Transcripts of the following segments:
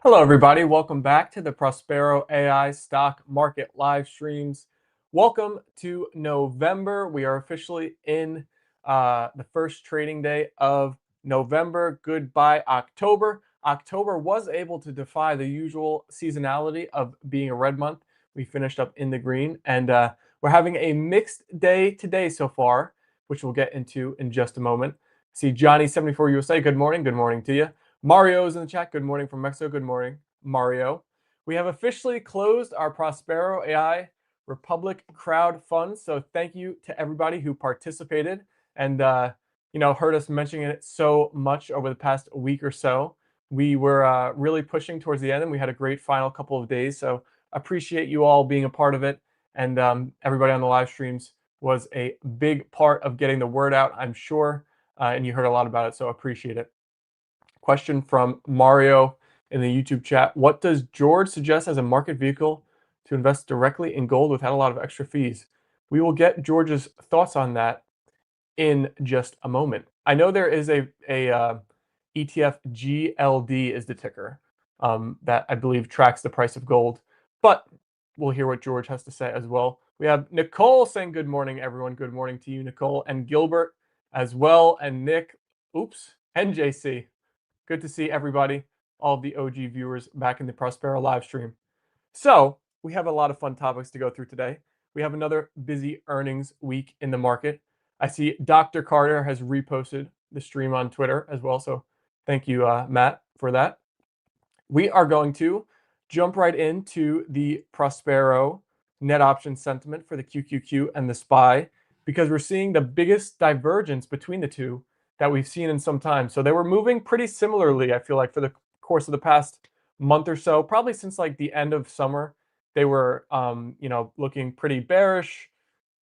Hello, everybody. Welcome back to the Prospero.ai stock market live streams. Welcome to November. We are officially in the first trading day of November. Goodbye, October. October was able to defy the usual seasonality of being a red month. We finished up in the green, and we're having a mixed day today so far, which we'll get into in just a moment. See Johnny74 USA. Good morning. Good morning to you. Mario is in the chat. Good morning from Mexico. Good morning, Mario. We have officially closed our Prospero AI Republic crowd fund. So thank you to everybody who participated and heard us mentioning it so much over the past week or so. We were really pushing towards the end, and we had a great final couple of days. So appreciate you all being a part of it, and everybody on the live streams was a big part of getting the word out, I'm sure, and you heard a lot about it. So appreciate it. Question from Mario in the YouTube chat. What does George suggest as a market vehicle to invest directly in gold without a lot of extra fees? We will get George's thoughts on that in just a moment. I know there is a ETF, GLD is the ticker, that I believe tracks the price of gold, but we'll hear what George has to say as well. We have Nicole saying good morning, everyone. Good morning to you, Nicole, and Gilbert as well, and Nick, and JC. Good to see everybody, all of the OG viewers back in the Prospero live stream. So we have a lot of fun topics to go through today. We have another busy earnings week in the market. I see Dr. Carter has reposted the stream on Twitter as well. So thank you, Matt, for that. We are going to jump right into the Prospero net option sentiment for the QQQ and the SPY, because we're seeing the biggest divergence between the two that we've seen in some time. So they were moving pretty similarly, I feel like, for the course of the past month or so, probably since like the end of summer. They were, looking pretty bearish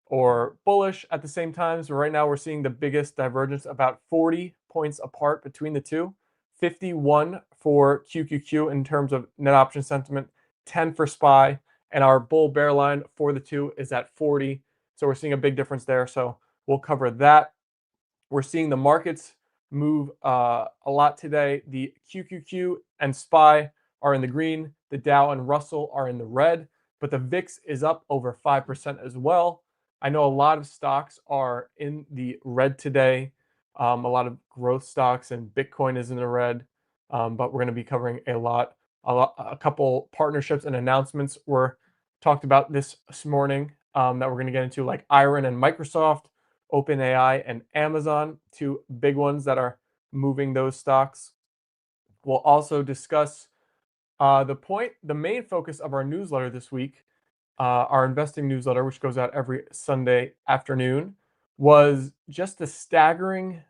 or bullish at the same time. So right now we're seeing the biggest divergence, about 40 points apart between the two. 51 for QQQ in terms of net option sentiment, 10 for SPY, and our bull bear line for the two is at 40. So we're seeing a big difference there. So we'll cover that. We're seeing the markets move a lot today. The QQQ and SPY are in the green. The Dow and Russell are in the red, but the VIX is up over 5% as well. I know a lot of stocks are in the red today. A lot of growth stocks, and Bitcoin is in the red. But we're going to be covering a couple partnerships and announcements were talked about this morning that we're going to get into, like Iron and Microsoft, OpenAI and Amazon, two big ones that are moving those stocks. We'll also discuss the main focus of our newsletter this week, our investing newsletter, which goes out every Sunday afternoon, was just the staggering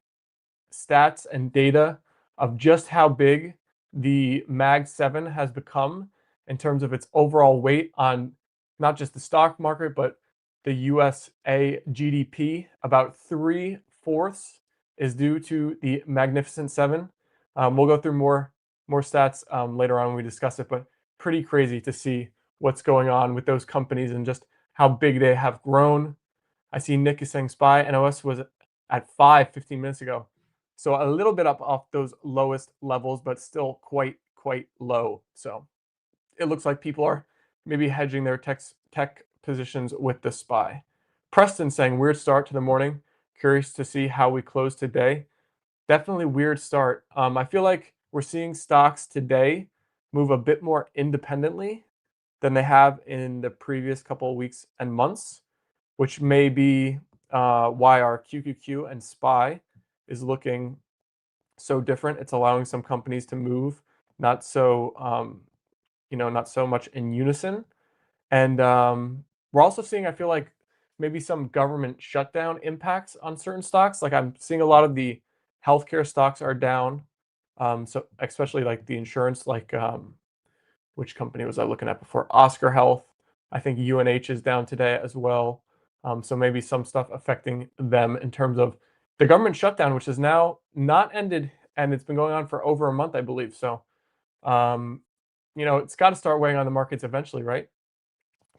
stats and data of just how big the Mag 7 has become in terms of its overall weight on not just the stock market, but the USA GDP. About 3/4 is due to the Magnificent Seven. We'll go through more stats later on when we discuss it, but pretty crazy to see what's going on with those companies and just how big they have grown. I see Nick is saying SPY NOS was at 5 15 minutes ago. So a little bit up off those lowest levels, but still quite low. So it looks like people are maybe hedging their tech positions with the SPY. Preston saying weird start to the morning. Curious to see how we close today. Definitely weird start. I feel like we're seeing stocks today move a bit more independently than they have in the previous couple of weeks and months, which may be why our QQQ and SPY is looking so different. It's allowing some companies to move not so not so much in unison. And we're also seeing, I feel like, maybe some government shutdown impacts on certain stocks. Like I'm seeing a lot of the healthcare stocks are down. So especially like the insurance, like which company was I looking at before? Oscar Health. I think UNH is down today as well. So maybe some stuff affecting them in terms of the government shutdown, which is now not ended, and it's been going on for over a month, I believe. So, it's got to start weighing on the markets eventually, right?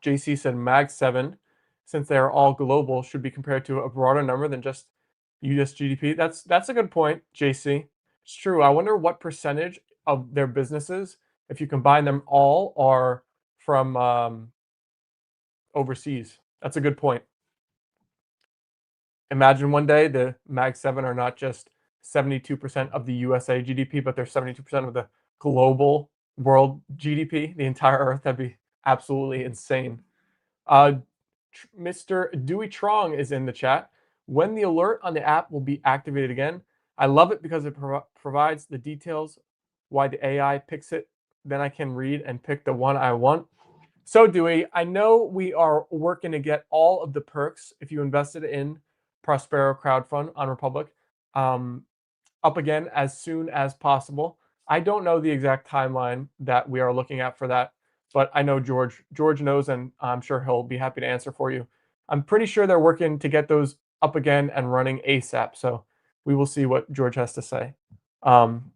JC said Mag 7, since they are all global, should be compared to a broader number than just US GDP. That's a good point, JC. It's true. I wonder what percentage of their businesses if you combine them all, are from overseas. That's a good point. Imagine one day the Mag 7 are not just 72% of the USA GDP, but they're 72% of the global world GDP, the entire Earth. That'd be absolutely insane. Uh, Mr. Dewey Trong is in the chat. When the alert on the app will be activated again, I love it because it provides the details why the AI picks it. Then I can read and pick the one I want. So, Dewey, I know we are working to get all of the perks if you invested in Prospero crowdfund on Republic um, up again as soon as possible. I don't know the exact timeline that we are looking at for that, but I know George. George knows, and I'm sure he'll be happy to answer for you. I'm pretty sure they're working to get those up again and running ASAP. So we will see what George has to say. Um,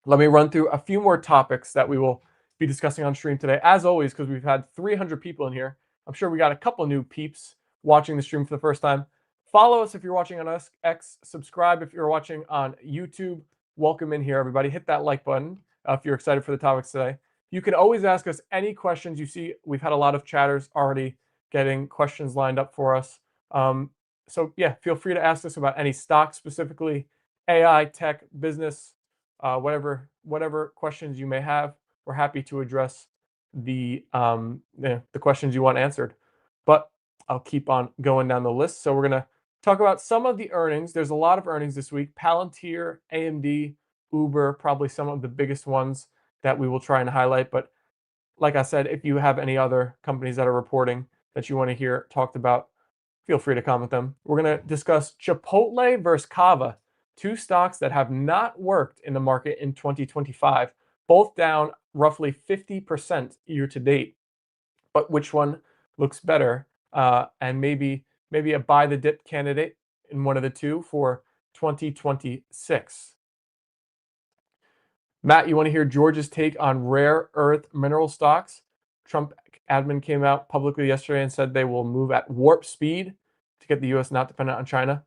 Let me run through a few more topics that we will be discussing on stream today. As always, because we've had 300 people in here, I'm sure we got a couple new peeps watching the stream for the first time. Follow us if you're watching on X. Subscribe if you're watching on YouTube. Welcome in here, everybody. Hit that like button if you're excited for the topics today. You can always ask us any questions you see. We've had a lot of chatters already getting questions lined up for us. So yeah, feel free to ask us about any stock specifically, AI, tech, business, whatever questions you may have. We're happy to address the questions you want answered. But I'll keep on going down the list. So we're gonna talk about some of the earnings. There's a lot of earnings this week. Palantir, AMD, Uber, probably some of the biggest ones that we will try and highlight. But like I said, if you have any other companies that are reporting that you want to hear talked about, feel free to comment them. We're going to discuss Chipotle versus Kava, two stocks that have not worked in the market in 2025, both down roughly 50% year to date. But which one looks better? And maybe a buy the dip candidate in one of the two for 2026. Matt, you want to hear George's take on rare earth mineral stocks? Trump admin came out publicly yesterday and said they will move at warp speed to get the U.S. not dependent on China.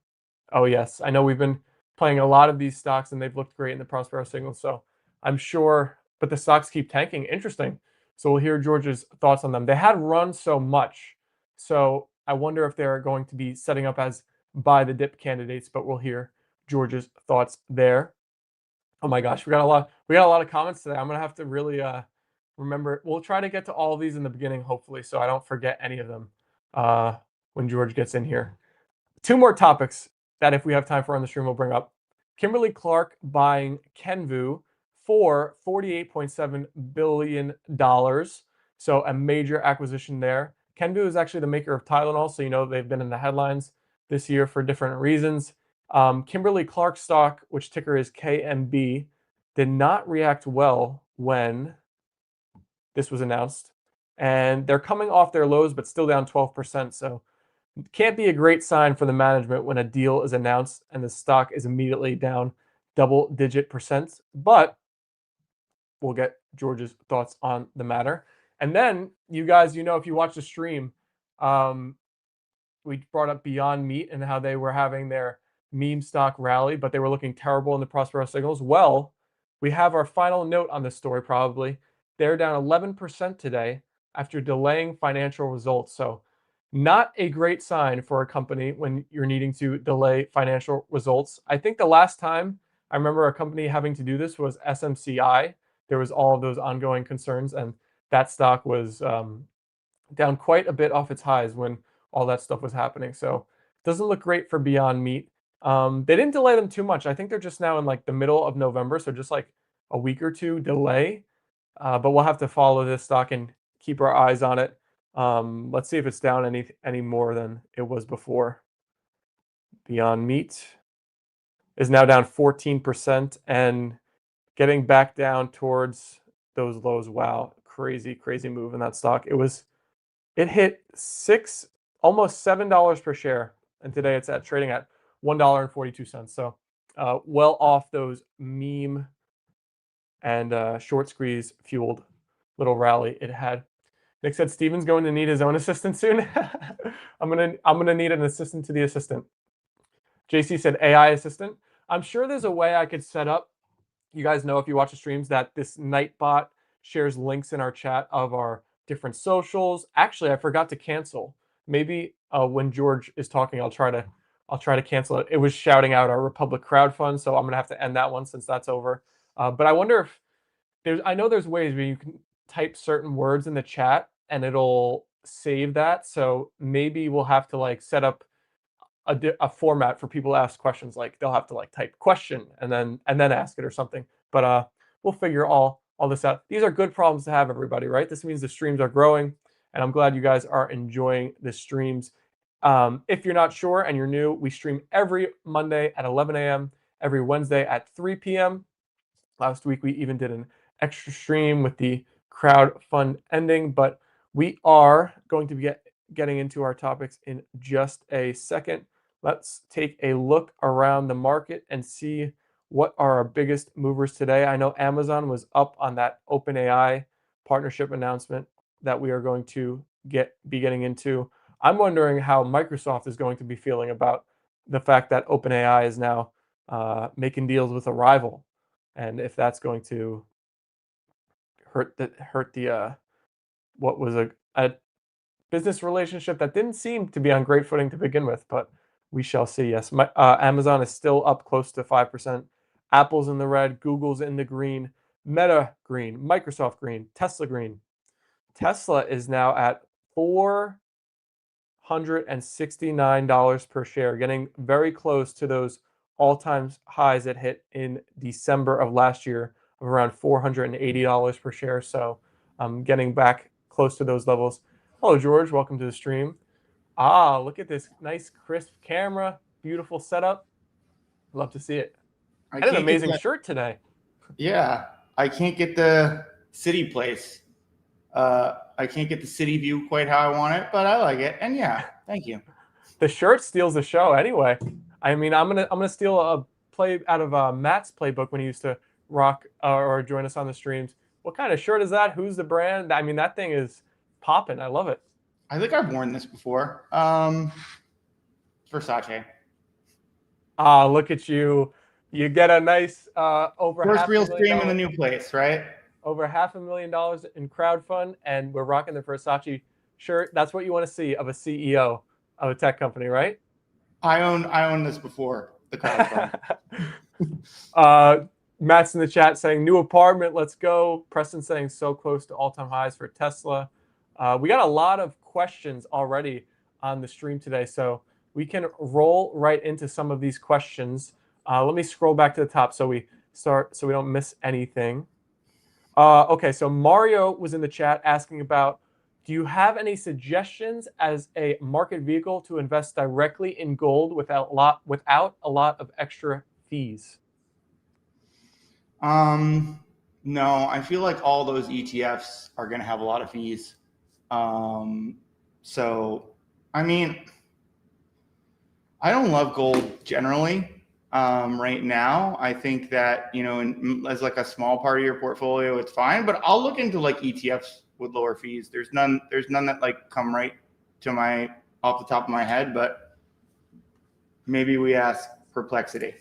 Oh, yes. I know we've been playing a lot of these stocks and they've looked great in the Prospero signal. So I'm sure, but the stocks keep tanking. Interesting. So we'll hear George's thoughts on them. They had run so much. So I wonder if they're going to be setting up as buy the dip candidates, but we'll hear George's thoughts there. Oh my gosh, we got a lot of comments today. I'm gonna have to really remember. We'll try to get to all of these in the beginning, hopefully, so I don't forget any of them when George gets in here. Two more topics that if we have time for on the stream, we'll bring up. Kimberly Clark buying Kenvue for $48.7 billion. So a major acquisition there. Kenvue is actually the maker of Tylenol, so you know they've been in the headlines this year for different reasons. Kimberly Clark stock, which ticker is KMB, did not react well when this was announced. And they're coming off their lows, but still down 12%. So it can't be a great sign for the management when a deal is announced and the stock is immediately down double-digit percent. But we'll get George's thoughts on the matter. And then, you guys, if you watch the stream, we brought up Beyond Meat and how they were having their meme stock rally, but they were looking terrible in the Prospero signals. Well, we have our final note on this story probably. They're down 11% today after delaying financial results. So not a great sign for a company when you're needing to delay financial results. I think the last time I remember a company having to do this was SMCI. There was all of those ongoing concerns, and that stock was down quite a bit off its highs when all that stuff was happening. So it doesn't look great for Beyond Meat. They didn't delay them too much. I think they're just now in like the middle of November, so just like a week or two delay. But we'll have to follow this stock and keep our eyes on it. Let's see if it's down any more than it was before. Beyond Meat is now down 14% and getting back down towards those lows. Wow, crazy move in that stock. It hit almost $7 per share, and today it's trading at $1.42. So well off those meme and short squeeze fueled little rally it had. Nick said Steven's going to need his own assistant soon. I'm gonna need an assistant to the assistant. JC said AI assistant. I'm sure there's a way I could set up. You guys know if you watch the streams that this Nightbot shares links in our chat of our different socials. Actually, I forgot to cancel. Maybe when George is talking, I'll try to cancel it. It was shouting out our Republic crowdfund, so I'm gonna have to end that one since that's over. But I wonder if I know there's ways where you can type certain words in the chat and it'll save that. So maybe we'll have to like set up a format for people to ask questions. Like they'll have to like type question and then ask it or something. But we'll figure all this out. These are good problems to have, everybody, right? This means the streams are growing, and I'm glad you guys are enjoying the streams. If you're not sure and you're new, we stream every Monday at 11 a.m., every Wednesday at 3 p.m. Last week, we even did an extra stream with the crowd fund ending, but we are going to be getting into our topics in just a second. Let's take a look around the market and see what are our biggest movers today. I know Amazon was up on that OpenAI partnership announcement that we are going to be getting into. I'm wondering how Microsoft is going to be feeling about the fact that OpenAI is now making deals with a rival, and if that's going to hurt the what was a business relationship that didn't seem to be on great footing to begin with, but we shall see. Yes, Amazon is still up close to 5%. Apple's in the red, Google's in the green, Meta green, Microsoft green, Tesla green. Tesla is now at $469 per share, getting very close to those all-time highs that hit in December of last year of around $480 per share. So getting back close to those levels. Hello, George. Welcome to the stream. Look at this nice, crisp camera. Beautiful setup. Love to see it. I And an can't get amazing that. shirt today. Yeah, I can't get the city place. I can't get the city view quite how I want it, but I like it. And yeah, thank you. The shirt steals the show anyway. I mean, I'm gonna steal a play out of Matt's playbook when he used to rock or join us on the streams. What kind of shirt is that? Who's the brand? I mean, that thing is popping. I love it. I think I've worn this before. Versace. Look at you. You get a nice over First half a real million stream in the dollar new place, right? over $500,000 in crowdfund, and we're rocking the Versace shirt. That's what you want to see of a CEO of a tech company, right? I own this before the crowdfund. Matt's in the chat saying new apartment, let's go. Preston saying so close to all-time highs for Tesla. We got a lot of questions already on the stream today, so we can roll right into some of these questions. Let me scroll back to the top so we don't miss anything. Okay, so Mario was in the chat asking about, do you have any suggestions as a market vehicle to invest directly in gold without a lot of extra fees? No, I feel like all those ETFs are going to have a lot of fees. So, I mean, I don't love gold generally. Right now, I think that, as like a small part of your portfolio, it's fine, but I'll look into like ETFs with lower fees. There's none that like come right to off the top of my head, but maybe we ask Perplexity.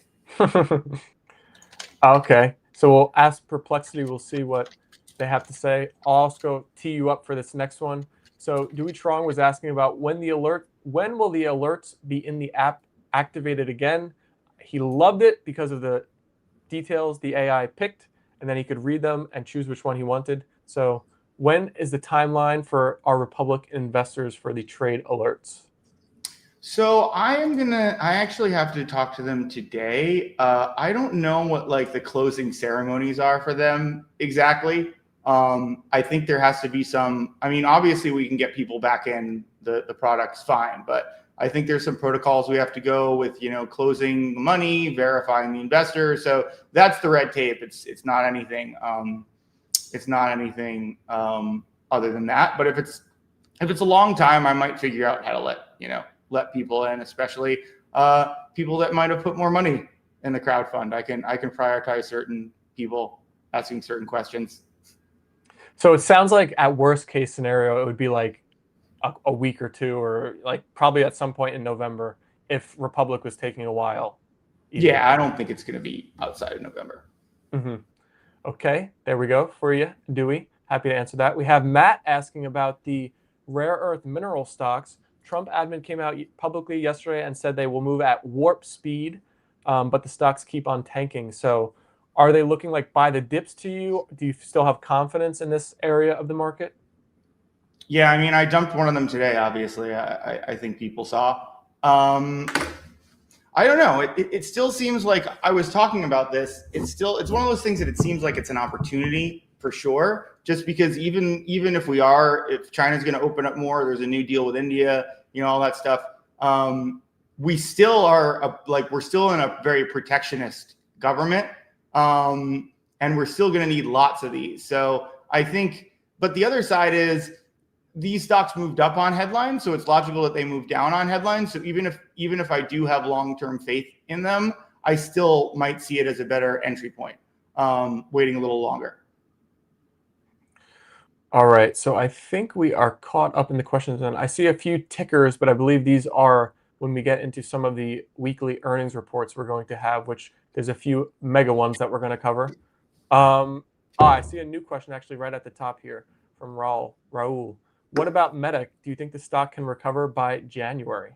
Okay, so we'll ask Perplexity. We'll see what they have to say. I'll also tee you up for this next one. So Dewey Trong was asking about when will the alerts be in the app activated again? He loved it because of the details the AI picked, and then he could read them and choose which one he wanted. So when is the timeline for our Republic investors for the trade alerts? So I actually have to talk to them today. I don't know what like the closing ceremonies are for them exactly. I think there has to be obviously we can get people back in the product's fine, but I think there's some protocols we have to go with, closing the money, verifying the investor. So that's the red tape. It's not anything. Other than that. But if it's a long time, I might figure out how to let people in, especially people that might have put more money in the crowdfund. I can prioritize certain people asking certain questions. So it sounds like at worst case scenario, it would be like a week or two, or like probably at some point in November if Republic was taking a while. Yeah, I don't think it's going to be outside of November. Mm-hmm. Okay, there we go for you, Dewey. Happy to answer that. We have Matt asking about the rare earth mineral stocks. Trump admin came out publicly yesterday and said they will move at warp speed, but the stocks keep on tanking. So are they looking like buy the dips to you? Do you still have confidence in this area of the market? Yeah, I mean, I dumped one of them today. Obviously, I think people saw. Um, I don't know. It still seems like I was talking about this. It's one of those things that it seems like it's an opportunity for sure. Just because even if China's going to open up more, there's a new deal with India, all that stuff. We still we're still in a very protectionist government, and we're still going to need lots of these. So I think, but the other side is these stocks moved up on headlines, so it's logical that they move down on headlines. So even if I do have long-term faith in them, I still might see it as a better entry point, waiting a little longer. All right, so I think we are caught up in the questions, and I see a few tickers, but I believe these are when we get into some of the weekly earnings reports we're going to have, which there's a few mega ones that we're going to cover. I see a new question actually right at the top here from Raul. What about Meta? Do you think the stock can recover by January?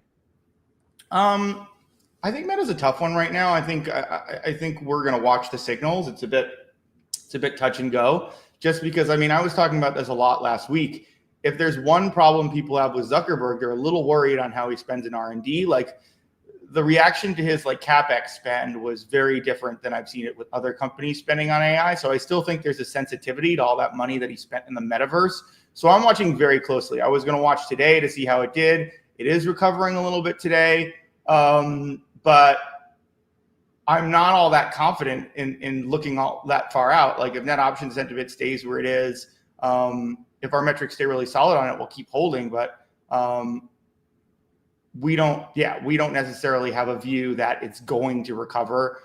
I think Meta's a tough one right now. I think we're going to watch the signals. It's a bit touch and go. Just because, I mean, I was talking about this a lot last week. If there's one problem people have with Zuckerberg, they're a little worried on how he spends in R&D. Like the reaction to his CapEx spend was very different than I've seen it with other companies spending on AI. So I still think there's a sensitivity to all that money that he spent in the metaverse. So I'm watching very closely. I was going to watch today to see how it did. It is recovering a little bit today, but I'm not all that confident in looking all that far out. Like if net option sentiment stays where it is, if our metrics stay really solid on it, we'll keep holding. But we don't necessarily have a view that it's going to recover.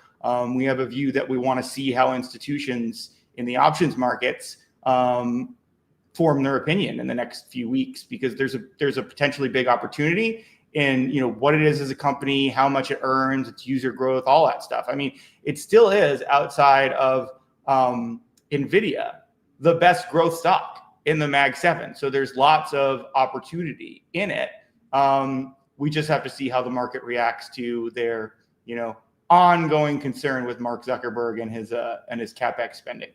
We have a view that we want to see how institutions in the options markets form their opinion in the next few weeks, because there's a potentially big opportunity in what it is as a company, how much it earns, its user growth, all that stuff. I mean, it still is, outside of Nvidia, the best growth stock in the Mag 7. So there's lots of opportunity in it. We just have to see how the market reacts to their ongoing concern with Mark Zuckerberg and his CapEx spending.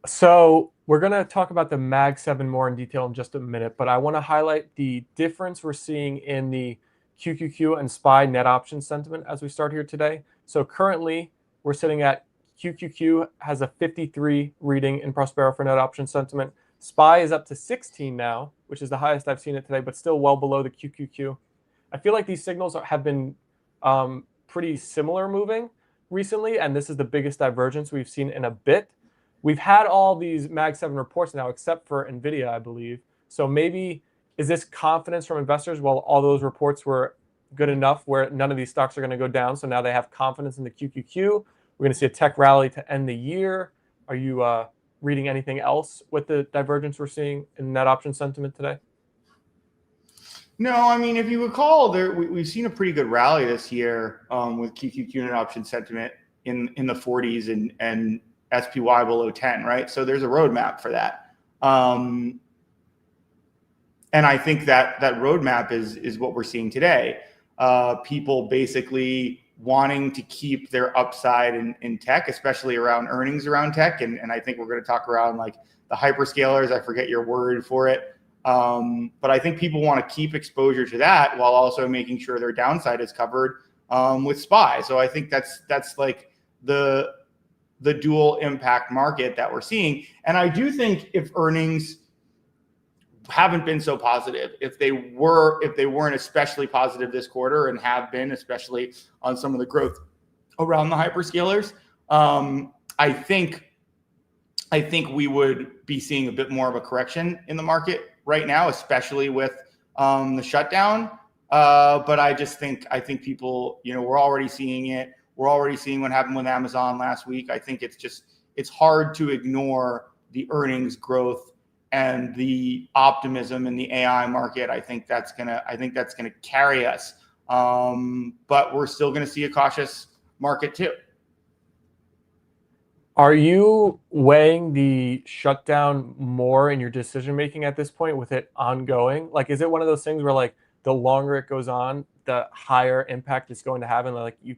So we're going to talk about the Mag 7 more in detail in just a minute, but I want to highlight the difference we're seeing in the QQQ and SPY net option sentiment as we start here today. So currently, we're sitting at QQQ has a 53 reading in Prospero for net option sentiment. SPY is up to 16 now, which is the highest I've seen it today, but still well below the QQQ. I feel like these signals have been pretty similar moving recently, and this is the biggest divergence we've seen in a bit. We've had all these Mag 7 reports now, except for Nvidia, I believe. So maybe is this confidence from investors? Well, all those reports were good enough where none of these stocks are going to go down. So now they have confidence in the QQQ. We're going to see a tech rally to end the year. Are you reading anything else with the divergence we're seeing in net option sentiment today? No, I mean, if you recall, we've seen a pretty good rally this year with QQQ net option sentiment in the 40s and SPY below 10, right? So there's a roadmap for that. And I think that roadmap is what we're seeing today. People basically wanting to keep their upside in tech, especially around earnings around tech. And I think we're going to talk around like the hyperscalers. I forget your word for it. But I think people want to keep exposure to that while also making sure their downside is covered with SPY. So I think that's like the dual impact market that we're seeing. And I do think if earnings haven't been so positive, if they weren't especially positive this quarter and have been, especially on some of the growth around the hyperscalers, I think we would be seeing a bit more of a correction in the market right now, especially with the shutdown. But I think people, we're already seeing it. We're already seeing what happened with Amazon last week. I think it's hard to ignore the earnings growth and the optimism in the AI market. I think that's gonna carry us. But we're still gonna see a cautious market too. Are you weighing the shutdown more in your decision making at this point with it ongoing? Like, is it one of those things where like the longer it goes on, the higher impact it's going to have, and like you,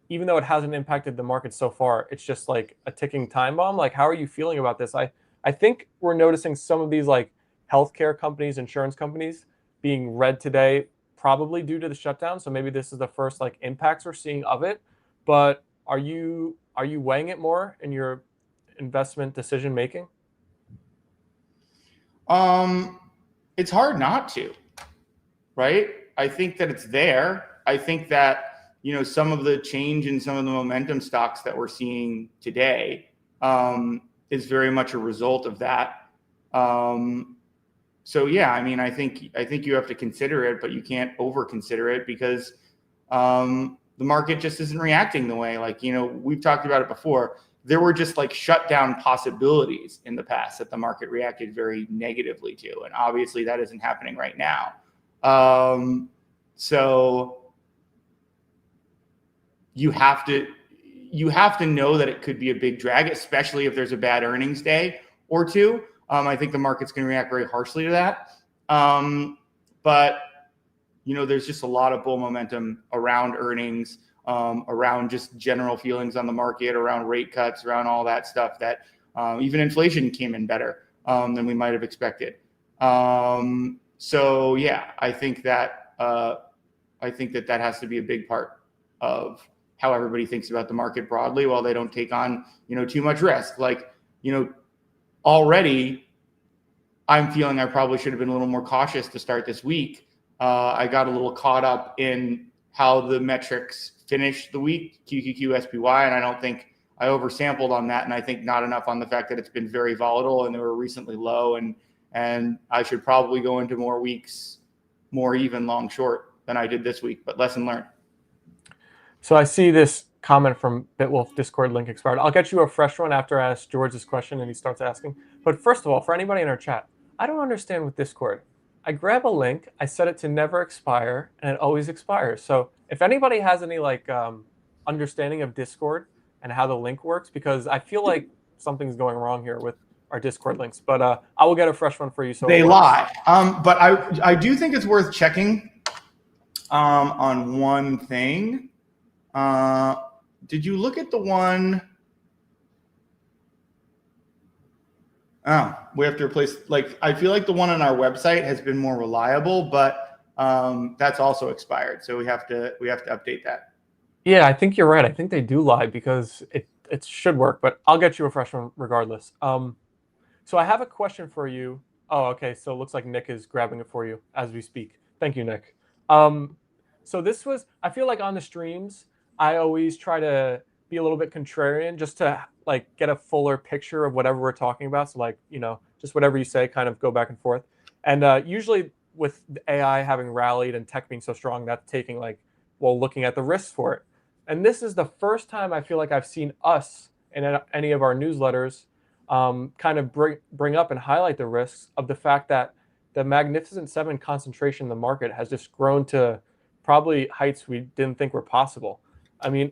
even though it hasn't impacted the market so far, it's just like a ticking time bomb? Like, how are you feeling about this? I think we're noticing some of these like healthcare companies, insurance companies being red today, probably due to the shutdown. So maybe this is the first like impacts we're seeing of it. But are you weighing it more in your investment decision making? Um, it's hard not to, right? I think that it's there. I think that, some of the change in some of the momentum stocks that we're seeing today is very much a result of that. So yeah, I mean, I think you have to consider it, but you can't over consider it because the market just isn't reacting the way, like, we've talked about it before. There were just like shutdown possibilities in the past that the market reacted very negatively to, and obviously that isn't happening right now. So you have to know that it could be a big drag, especially if there's a bad earnings day or two. I think the market's going to react very harshly to that. But there's just a lot of bull momentum around earnings, around just general feelings on the market, around rate cuts, around all that stuff, that even inflation came in better than we might have expected. So yeah, I think that that has to be a big part of how everybody thinks about the market broadly, while they don't take on too much risk. Like, already I'm feeling I probably should have been a little more cautious to start this week. I got a little caught up in how the metrics finished the week, QQQ, SPY, and I don't think I oversampled on that, and I think not enough on the fact that it's been very volatile and they were recently low, and I should probably go into more weeks, more even long short than I did this week, but lesson learned. So I see this comment from Bitwolf Discord link expired. I'll get you a fresh one after I ask George this question and he starts asking. But first of all, for anybody in our chat, I don't understand with Discord. I grab a link, I set it to never expire, and it always expires. So if anybody has any like understanding of Discord and how the link works, because I feel like something's going wrong here with our Discord links. But I will get a fresh one for you so it They works. lie. But I do think it's worth checking on one thing. Did you look at the one? Oh, we have to replace. Like, I feel like the one on our website has been more reliable, but that's also expired. So we have to update that. Yeah, I think you're right. I think they do lie because it should work, but I'll get you a fresh one regardless. So I have a question for you. Oh, okay. So it looks like Nick is grabbing it for you as we speak. Thank you, Nick. Um, so this was, I feel like on the streams, I always try to be a little bit contrarian just to like get a fuller picture of whatever we're talking about. So like, just whatever you say, kind of go back and forth. And usually with AI having rallied and tech being so strong, that's taking like, well, looking at the risks for it. And this is the first time I feel like I've seen us in any of our newsletters kind of bring up and highlight the risks of the fact that the Magnificent Seven concentration in the market has just grown to probably heights we didn't think were possible. I mean,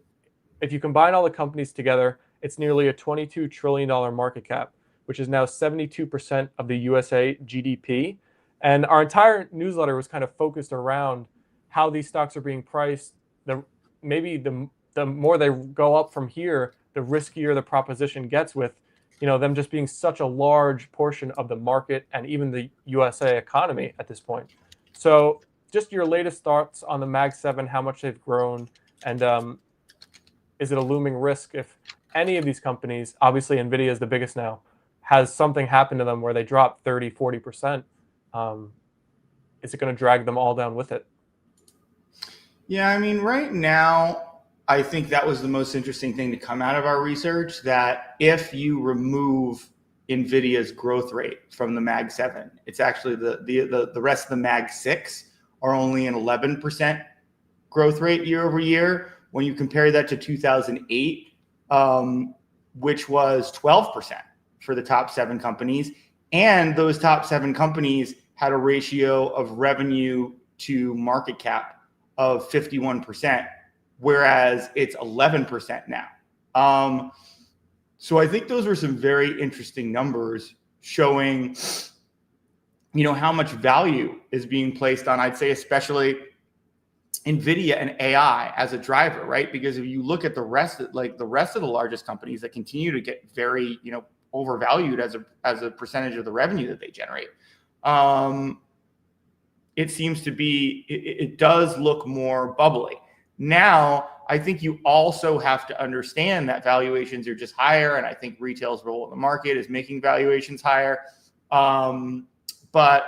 if you combine all the companies together, it's nearly a $22 trillion market cap, which is now 72% of the USA GDP. And our entire newsletter was kind of focused around how these stocks are being priced. Maybe the more they go up from here, the riskier the proposition gets with them just being such a large portion of the market and even the USA economy at this point. So just your latest thoughts on the Mag 7, how much they've grown, and is it a looming risk if any of these companies, obviously NVIDIA is the biggest now, has something happen to them where they drop 30, 40%, is it going to drag them all down with it? Yeah, I mean, right now, I think that was the most interesting thing to come out of our research, that if you remove NVIDIA's growth rate from the Mag 7, it's actually the rest of the Mag 6 are only an 11% growth rate year over year. When you compare that to 2008, which was 12% for the top 7 companies, and those top 7 companies had a ratio of revenue to market cap of 51%, whereas it's 11% now. So I think those were some very interesting numbers showing, how much value is being placed on, I'd say, especially NVIDIA and AI as a driver, right? Because if you look at the rest of the largest companies that continue to get very, overvalued as a percentage of the revenue that they generate, it seems to be, it does look more bubbly. Now, I think you also have to understand that valuations are just higher, and I think retail's role in the market is making valuations higher. But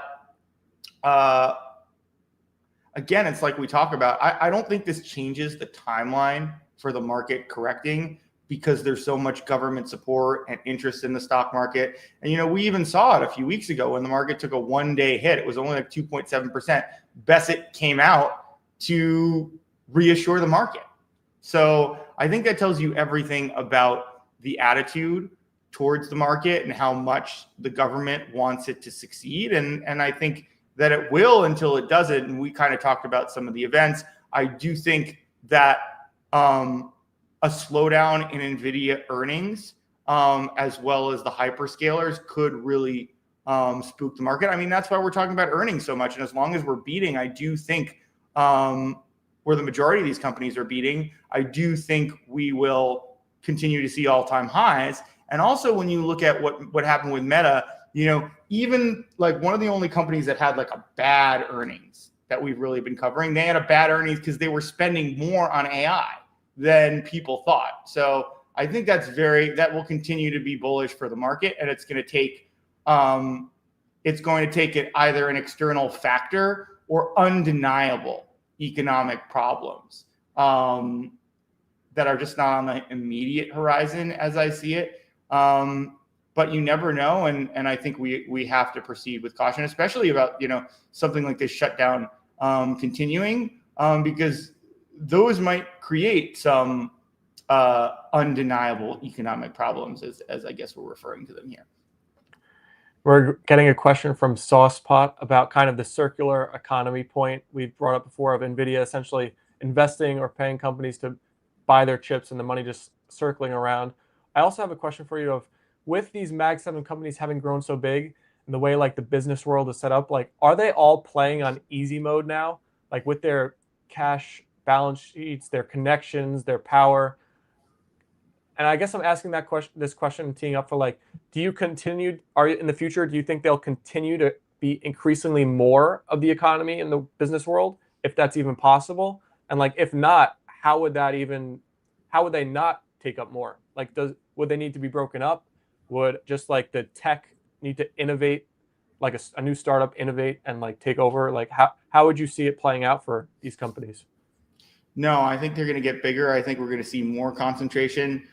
again, it's like we talk about, I don't think this changes the timeline for the market correcting, because there's so much government support and interest in the stock market. And, we even saw it a few weeks ago when the market took a one-day hit. It was only like 2.7%. Bassett came out to reassure the market. So I think that tells you everything about the attitude towards the market and how much the government wants it to succeed. And I think that it will until it doesn't. And we kind of talked about some of the events. I do think that a slowdown in NVIDIA earnings, as well as the hyperscalers, could really spook the market. I mean, that's why we're talking about earnings so much. And as long as we're beating, I do think where the majority of these companies are beating, I do think we will continue to see all-time highs. And also, when you look at what happened with Meta, even like one of the only companies that had like a bad earnings that we've really been covering, they had a bad earnings because they were spending more on AI than people thought. So I think that will continue to be bullish for the market, and it's going to take it either an external factor or undeniable economic problems that are just not on the immediate horizon as I see it. But you never know, and I think we have to proceed with caution, especially about something like this shutdown continuing, because those might create some undeniable economic problems, as I guess we're referring to them here. We're getting a question from Saucepot about kind of the circular economy point we've brought up before of NVIDIA essentially investing or paying companies to buy their chips and the money just circling around. I also have a question for you of, with these Mag 7 companies having grown so big and the way like the business world is set up, like, are they all playing on easy mode now? Like with their cash balance sheets, their connections, their power? And I guess I'm asking this question and teeing up for like, in the future, do you think they'll continue to be increasingly more of the economy in the business world, if that's even possible? And like, if not, how would they not take up more? Like, would they need to be broken up? Would just like the tech need to innovate, like a new startup innovate and like take over? Like, how would you see it playing out for these companies? No, I think they're going to get bigger. I think we're going to see more concentration.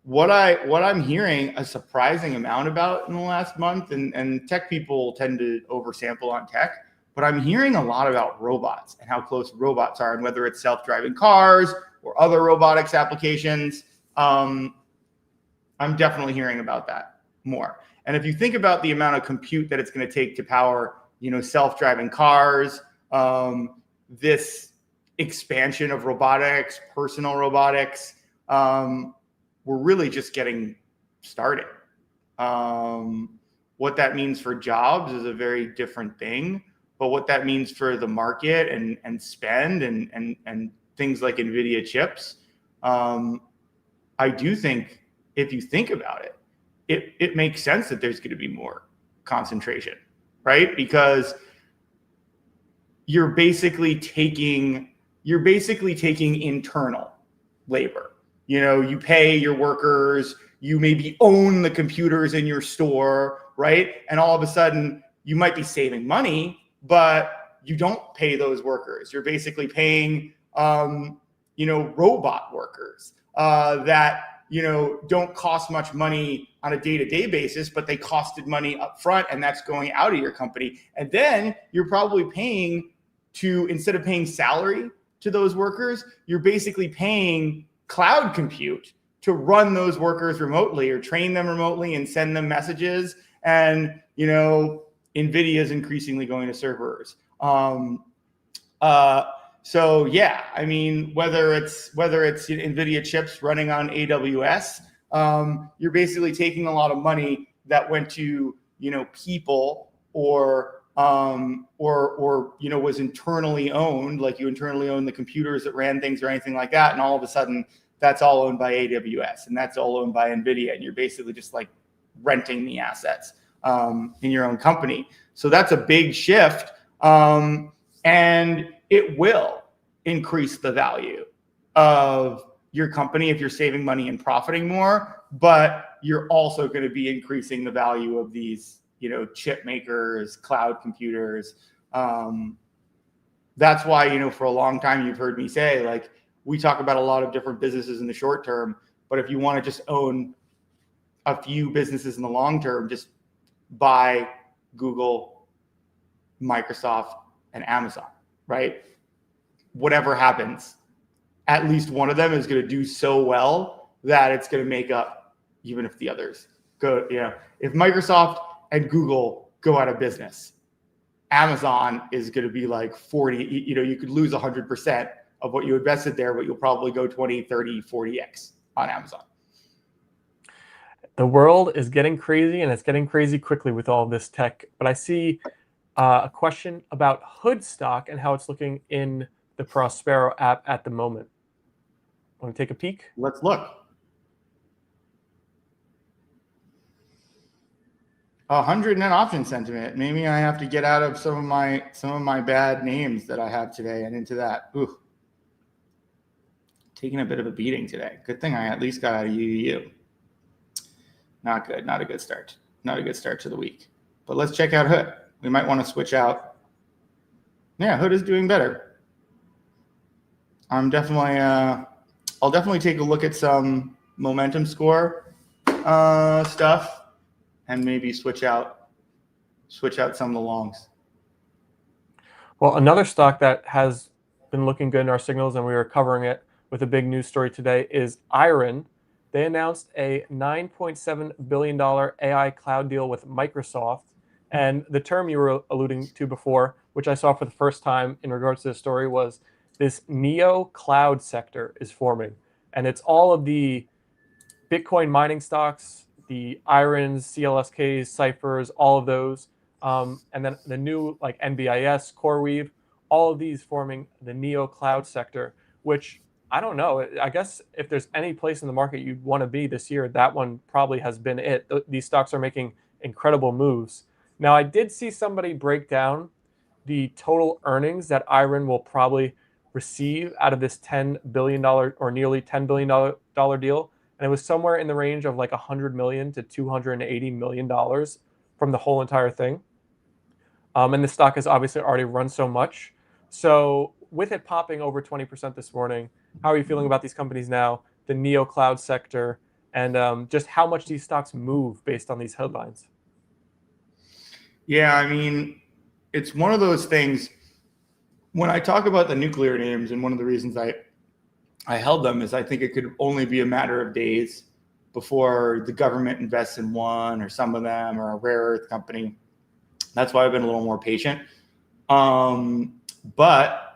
What I'm hearing a surprising amount about in the last month, and tech people tend to oversample on tech, but I'm hearing a lot about robots and how close robots are, and whether it's self-driving cars or other robotics applications. I'm definitely hearing about that more. And if you think about the amount of compute that it's going to take to power, self-driving cars, this expansion of robotics, personal robotics, we're really just getting started. What that means for jobs is a very different thing, but what that means for the market and spend and things like NVIDIA chips, I do think, if you think about it, it makes sense that there's going to be more concentration, right? Because you're basically taking internal labor. You pay your workers, you maybe own the computers in your store, right? And all of a sudden you might be saving money, but you don't pay those workers. You're basically paying, robot workers that, don't cost much money on a day-to-day basis, but they costed money up front, and that's going out of your company. And then you're probably paying instead of paying salary to those workers, you're basically paying cloud compute to run those workers remotely or train them remotely and send them messages. And, NVIDIA is increasingly going to servers. So yeah, I mean, whether it's NVIDIA chips running on AWS, You're basically taking a lot of money that went to, people or was internally owned, like you internally own the computers that ran things or anything like that, and all of a sudden that's all owned by AWS and that's all owned by NVIDIA, and you're basically just like renting the assets in your own company. So that's a big shift, and it will increase the value of your company if you're saving money and profiting more, but you're also going to be increasing the value of these, chip makers, cloud computers. That's why, for a long time you've heard me say, like, we talk about a lot of different businesses in the short term, but if you want to just own a few businesses in the long term, just buy Google, Microsoft, and Amazon, right? Whatever happens, at least one of them is going to do so well that it's going to make up, even if the others go, if Microsoft and Google go out of business, Amazon is going to be like 40, you could lose 100% of what you invested there, but you'll probably go 20, 30, 40x on Amazon. The world is getting crazy, and it's getting crazy quickly with all this tech. But I see a question about Hood stock and how it's looking in the Prospero app at the moment. Want to take a peek? Let's look. 100 net option sentiment. Maybe I have to get out of some of my bad names that I have today and into that. Ooh, taking a bit of a beating today. Good thing I at least got out of UUU. Not good. Not a good start. Not a good start to the week. But let's check out Hood. We might want to switch out. Yeah, Hood is doing better. I'll definitely take a look at some momentum score stuff and maybe switch out some of the longs. Well, another stock that has been looking good in our signals, and we were covering it with a big news story today, is Iron. They announced a $9.7 billion AI cloud deal with Microsoft. And the term you were alluding to before, which I saw for the first time in regards to this story, was this neo cloud sector is forming. And it's all of the Bitcoin mining stocks, the Irons, CLSKs, Ciphers, all of those. And then the new like NBIS, CoreWeave, all of these forming the neo cloud sector, which I don't know. I guess if there's any place in the market you'd want to be this year, that one probably has been it. These stocks are making incredible moves. Now, I did see somebody break down the total earnings that Iron will probably receive out of this $10 billion or nearly $10 billion deal. And it was somewhere in the range of like $100 million to $280 million from the whole entire thing. And the stock has obviously already run so much. So with it popping over 20% this morning, how are you feeling about these companies now, the neo cloud sector, and just how much these stocks move based on these headlines? Yeah, I mean, it's one of those things. When I talk about the nuclear names, and one of the reasons I held them is I think it could only be a matter of days before the government invests in one or some of them or a rare earth company. That's why I've been a little more patient. But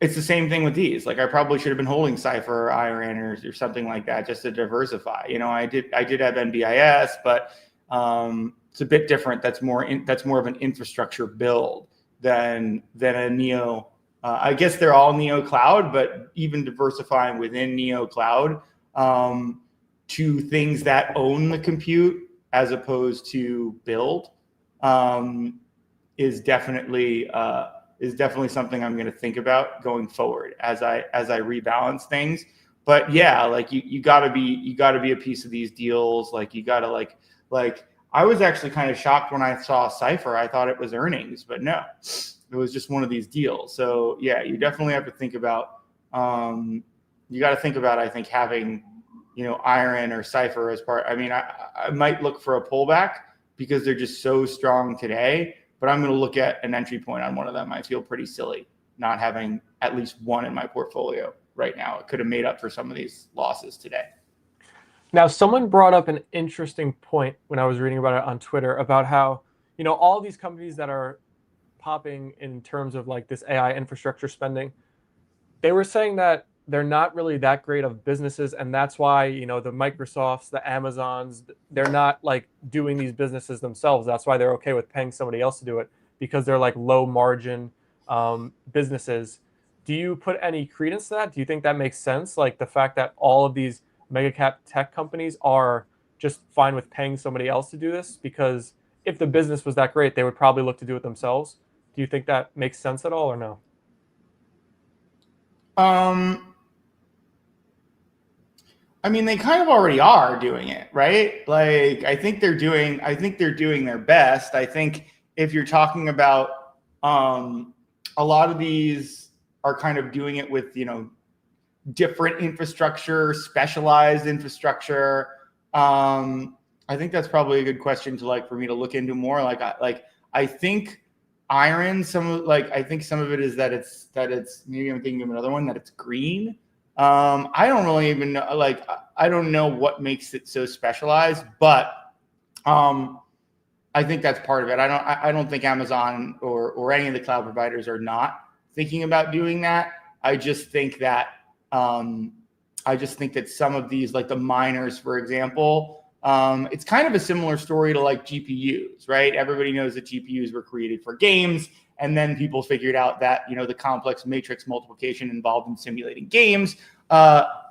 it's the same thing with these. Like I probably should have been holding Cipher or Iron or something like that just to diversify. I did have NBIS, but it's a bit different. That's more of an infrastructure build than a neo. I guess they're all neo cloud, but even diversifying within neo cloud to things that own the compute as opposed to build is definitely something I'm going to think about going forward as I rebalance things. But yeah, like you gotta be a piece of these deals. Like you gotta like I was actually kind of shocked when I saw Cipher. I thought it was earnings, but no, it was just one of these deals. So yeah, you definitely have to think about. You got to think about, I think, having Iron or Cipher as part. I mean, I might look for a pullback because they're just so strong today. But I'm going to look at an entry point on one of them. I feel pretty silly not having at least one in my portfolio right now. It could have made up for some of these losses today. Now, someone brought up an interesting point when I was reading about it on Twitter about how, all these companies that are popping in terms of like this AI infrastructure spending, they were saying that they're not really that great of businesses, and that's why, you know, the Microsofts, the Amazons, they're not like doing these businesses themselves. That's why they're okay with paying somebody else to do it, because they're like low margin businesses. Do you put any credence to that? Do you think that makes sense? Like the fact that all of these mega cap tech companies are just fine with paying somebody else to do this, because if the business was that great, they would probably look to do it themselves. Do you think that makes sense at all, or no? Um, I mean, they kind of already are doing it, right? Like, I think they're doing their best. I think if you're talking about, um, a lot of these are kind of doing it with, different infrastructure, specialized infrastructure. I think that's probably a good question to like for me to look into more. I think iron. I think some of it is that it's maybe I'm thinking of another one that it's green. I don't really even know. I don't know what makes it so specialized, but um, I think that's part of it. I don't think Amazon or any of the cloud providers are not thinking about doing that. I just think that um, some of these, like the miners, for example, it's kind of a similar story to like GPUs, right? Everybody knows that GPUs were created for games, and then people figured out that the complex matrix multiplication involved in simulating games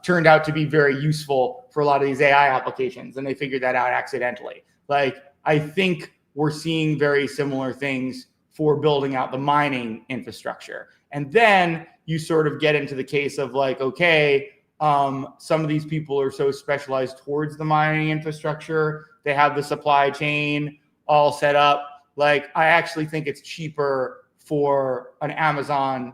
turned out to be very useful for a lot of these AI applications, and they figured that out accidentally. Like, I think we're seeing very similar things for building out the mining infrastructure. And then you sort of get into the case of like, okay, some of these people are so specialized towards the mining infrastructure. They have the supply chain all set up. Like, I actually think it's cheaper for an Amazon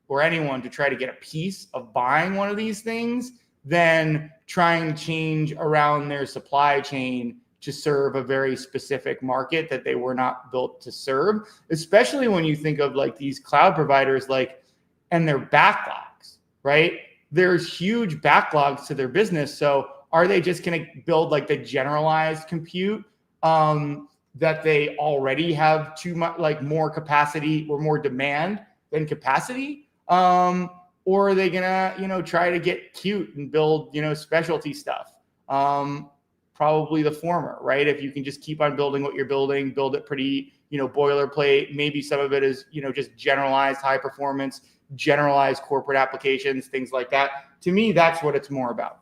or anyone to try to get a piece of buying one of these things than trying to change around their supply chain to serve a very specific market that they were not built to serve, especially when you think of like these cloud providers, like, and their backlogs, right? There's huge backlogs to their business. So are they just going to build like the generalized compute that they already have too much, like more capacity or more demand than capacity? Or are they gonna, try to get cute and build, specialty stuff? Probably the former, right? If you can just keep on building what you're building, build it pretty, boilerplate. Maybe some of it is, just generalized high performance, generalized corporate applications, things like that. To me, that's what it's more about.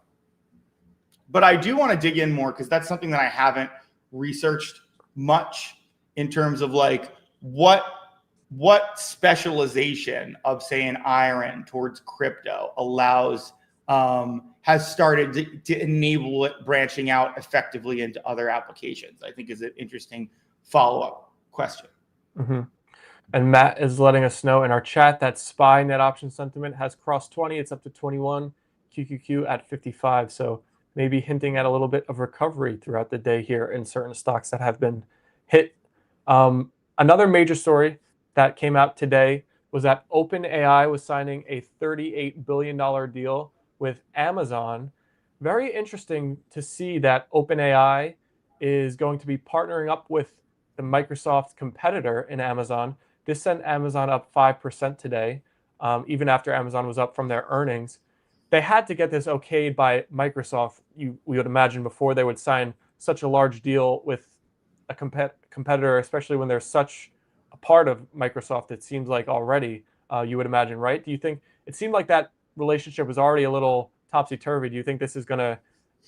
But I do want to dig in more because that's something that I haven't researched much in terms of like what specialization of, say, an iron towards crypto allows, has started to enable it branching out effectively into other applications, I think is an interesting follow-up question. Mm-hmm. And Matt is letting us know in our chat that SPY net option sentiment has crossed 20. It's up to 21, QQQ at 55. So maybe hinting at a little bit of recovery throughout the day here in certain stocks that have been hit. Another major story that came out today was that OpenAI was signing a $38 billion deal with Amazon. Very interesting to see that OpenAI is going to be partnering up with the Microsoft competitor in Amazon. This sent Amazon up 5% today, even after Amazon was up from their earnings. They had to get this okayed by Microsoft, we would imagine, before they would sign such a large deal with a competitor, especially when they're such a part of Microsoft, it seems like already, you would imagine, right? Do you think it seemed like that relationship was already a little topsy-turvy? Do you think this is going to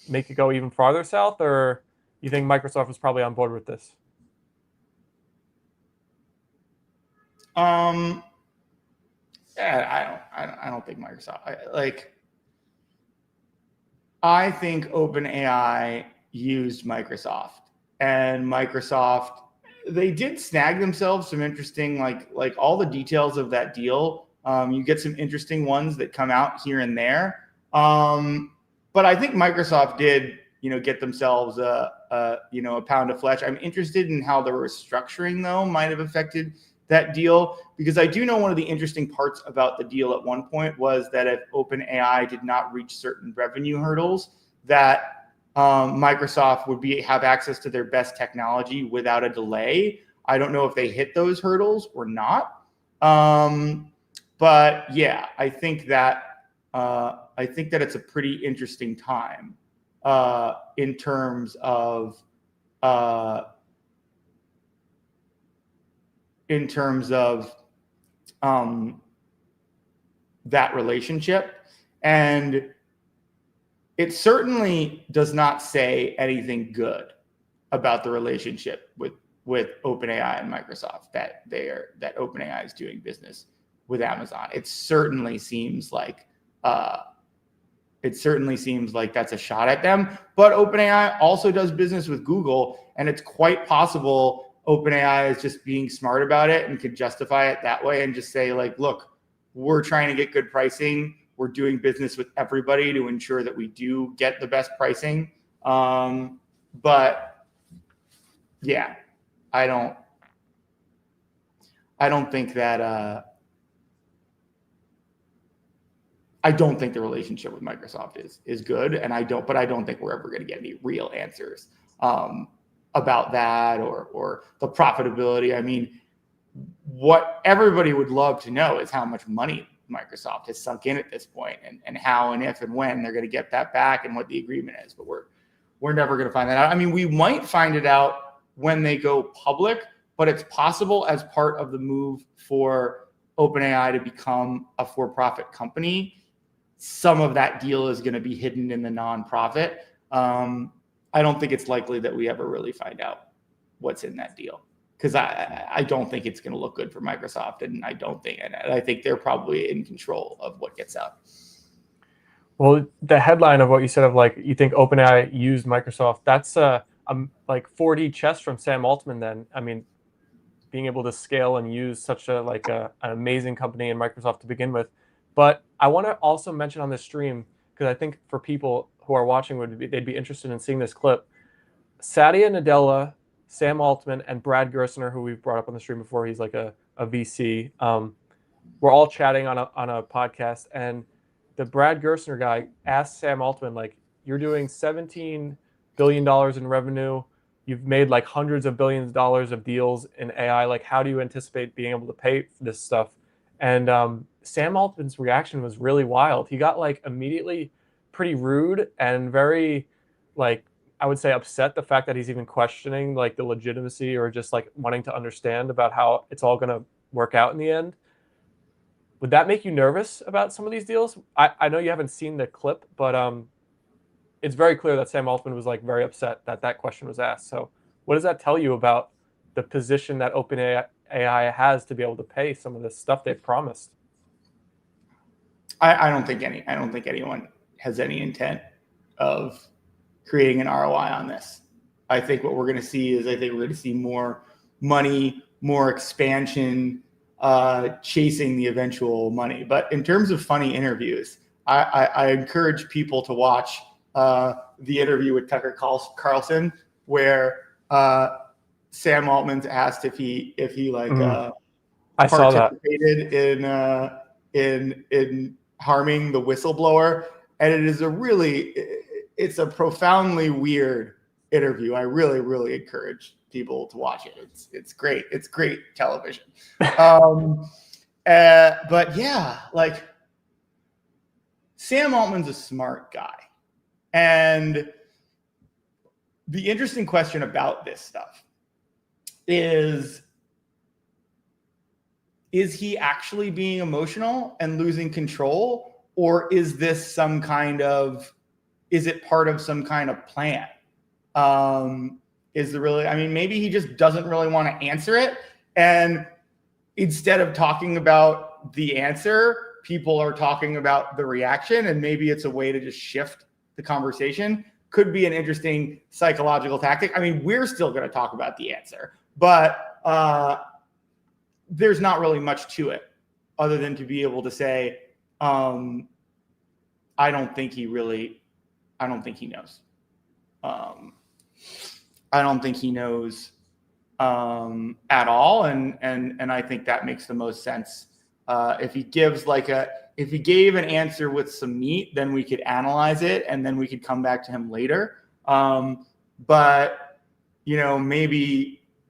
make it go even farther south, or you think Microsoft was probably on board with this? Yeah, I don't think Microsoft. I think OpenAI used Microsoft, and Microsoft, they did snag themselves some interesting, like all the details of that deal. You get some interesting ones that come out here and there. But I think Microsoft did, get themselves a pound of flesh. I'm interested in how the restructuring though might have affected that deal, because I do know one of the interesting parts about the deal at one point was that if OpenAI did not reach certain revenue hurdles, that Microsoft would have access to their best technology without a delay. I don't know if they hit those hurdles or not. But yeah, I think that I think that it's a pretty interesting time in terms of that relationship. And it certainly does not say anything good about the relationship with OpenAI and Microsoft, that OpenAI is doing business with Amazon. It certainly seems like that's a shot at them. But OpenAI also does business with Google, and it's quite possible OpenAI is just being smart about it and could justify it that way and just say, like, look, we're trying to get good pricing. We're doing business with everybody to ensure that we do get the best pricing. But yeah, I don't think that I don't think the relationship with Microsoft is good, and I don't think we're ever going to get any real answers about that or the profitability. I mean, what everybody would love to know is how much money Microsoft has sunk in at this point, and how and if and when they're going to get that back, and what the agreement is. But we're never going to find that out. I mean, we might find it out when they go public, but it's possible as part of the move for OpenAI to become a for-profit company, some of that deal is going to be hidden in the nonprofit. I don't think it's likely that we ever really find out what's in that deal, because I don't think it's going to look good for Microsoft, and I think they're probably in control of what gets out. Well, the headline of what you said of like you think OpenAI used Microsoft, that's like 4D chess from Sam Altman. Then I mean, being able to scale and use such an amazing company in Microsoft to begin with. But I want to also mention on this stream, because I think for people who are watching they'd be interested in seeing this clip. Satya Nadella, Sam Altman, and Brad Gerstner, who we've brought up on the stream before, he's like a VC. We're all chatting on a podcast, and the Brad Gerstner guy asked Sam Altman, like, you're doing $17 billion in revenue. You've made like hundreds of billions of dollars of deals in AI. Like, how do you anticipate being able to pay for this stuff? And Sam Altman's reaction was really wild. He got like immediately pretty rude and very, like, I would say upset the fact that he's even questioning like the legitimacy or just like wanting to understand about how it's all going to work out in the end. Would that make you nervous about some of these deals? I know you haven't seen the clip, but it's very clear that Sam Altman was like very upset that question was asked. So what does that tell you about the position that OpenAI has to be able to pay some of this stuff they've promised? I don't think anyone has any intent of creating an ROI on this. I think what we're going to see is more money, more expansion, chasing the eventual money. But in terms of funny interviews, I encourage people to watch the interview with Tucker Carlson, where Sam Altman's asked if he I saw that. participated in harming the whistleblower, and it's a profoundly weird interview. I really encourage people to watch it. It's great. It's great television. But yeah, like, Sam Altman's a smart guy. And the interesting question about this stuff is he actually being emotional and losing control, or is this is it part of some kind of plan? Maybe he just doesn't really want to answer it. And instead of talking about the answer, people are talking about the reaction, and maybe it's a way to just shift the conversation. Could be an interesting psychological tactic. I mean, we're still going to talk about the answer, but there's not really much to it other than to be able to say, I don't think he knows. I don't think he knows at all. And I think that makes the most sense. If he gave an answer with some meat, then we could analyze it and then we could come back to him later. But